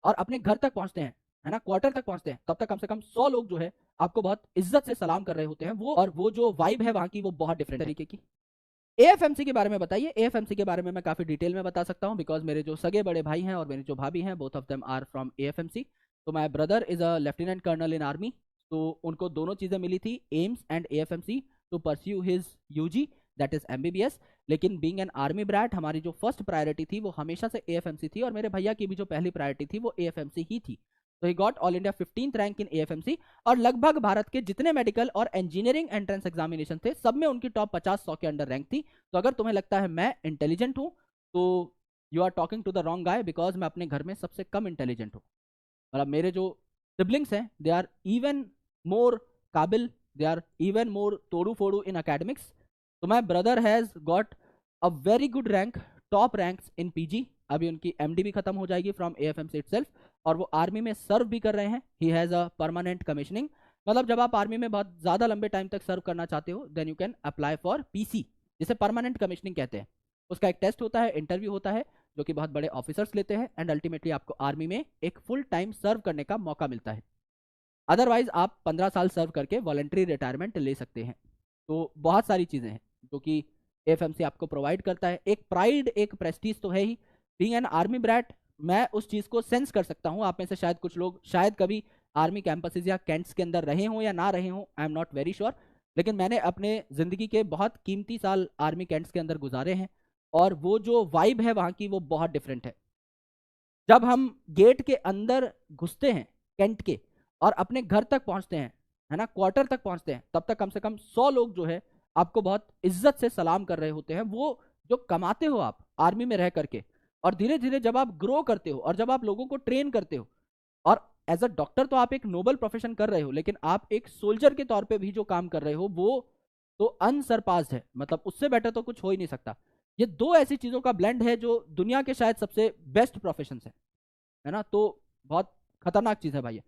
और अपने घर तक पहुंचते हैं, है ना, क्वार्टर तक पहुंचते हैं, तब तक कम से कम 100 लोग जो है आपको बहुत इज्जत से सलाम कर रहे होते हैं। वो और वो जो वाइब है वहां की वो बहुत डिफरेंट तरीके की। एएफएमसी के बारे में बताइए। एएफएमसी के बारे में मैं काफी डिटेल में बता सकता हूँ, बिकॉज मेरे जो सगे बड़े भाई हैं और मेरी जो भाभी हैं, both of them are from AFMC. तो my brother is a lieutenant colonel in army. तो उनको दोनों चीजें मिली थी, AIIMS and AFMC, to pursue his UG, that is MBBS. लेकिन बीइंग एन आर्मी ब्रैट, हमारी जो फर्स्ट प्रायोरिटी थी वो हमेशा से एएफएमसी थी, और मेरे भैया की भी जो पहली प्रायोरिटी थी वो एएफएमसी ही थी। तो he got all India 15th rank in AFMC. और लगभग भारत के जितने मेडिकल और इंजीनियरिंग एंट्रेंस एग्जामिनेशन थे सब में उनकी टॉप 50-100 के अंडर रैंक थी। तो अगर तुम्हें लगता है मैं इंटेलिजेंट हूं, तो you are talking to the wrong guy, because मैं अपने घर में सबसे कम इंटेलिजेंट हूँ। मतलब मेरे जो सिबलिंग्स हैं दे आर इवन मोर काबिल, दे आर इवन मोर तोड़ू फोड़ू इन अकेडमिक्स। तो my brother has got a very good rank, top ranks in PG. अभी उनकी एमडी भी खत्म हो जाएगी फ्रॉम एएफएमसी इटसेल्फ, और वो आर्मी में सर्व भी कर रहे हैं। He has a permanent commissioning. मतलब जब आप आर्मी में बहुत ज्यादा लंबे टाइम तक सर्व करना चाहते हो, then you can apply for PC, जिसे परमानेंट कमिश्निंग कहते हैं। उसका एक टेस्ट होता है, इंटरव्यू होता है, जो कि बहुत बड़े ऑफिसर्स लेते हैं, एंड अल्टीमेटली आपको आर्मी में एक फुल टाइम सर्व करने का मौका मिलता है। अदरवाइज आप 15 साल सर्व करके वॉलंटरी रिटायरमेंट ले सकते हैं। तो बहुत सारी चीजें हैं जो कि एफएमसी आपको प्रोवाइड करता है। एक प्राइड, एक प्रेस्टीज तो है ही। बीइंग एन आर्मी ब्रैट, मैं उस चीज को सेंस कर सकता हूँ। आप में से शायद कुछ लोग शायद कभी आर्मी कैंपसेस या कैंट्स के अंदर रहे हों या ना रहे हों, I am not very sure. लेकिन मैंने अपने जिंदगी के बहुत कीमती साल आर्मी कैंट्स के अंदर गुजारे हैं, और वो जो वाइब है वहां की वो बहुत डिफरेंट है। जब हम गेट के अंदर घुसते हैं कैंट के, और अपने घर तक पहुंचते हैं, है ना, क्वार्टर तक पहुंचते हैं, तब तक कम से कम 100 लोग जो है आपको बहुत इज्जत से सलाम कर रहे होते हैं। वो जो कमाते हो आप आर्मी में रह करके, और धीरे धीरे जब आप ग्रो करते हो और जब आप लोगों को ट्रेन करते हो, और एज अ डॉक्टर तो आप एक नोबल प्रोफेशन कर रहे हो, लेकिन आप एक सोल्जर के तौर पे भी जो काम कर रहे हो वो तो अनसरपास्ड है। मतलब उससे बेटर तो कुछ हो ही नहीं सकता। ये दो ऐसी चीजों का ब्लेंड है जो दुनिया के शायद सबसे बेस्ट प्रोफेशन है ना। तो बहुत खतरनाक चीज है भाई।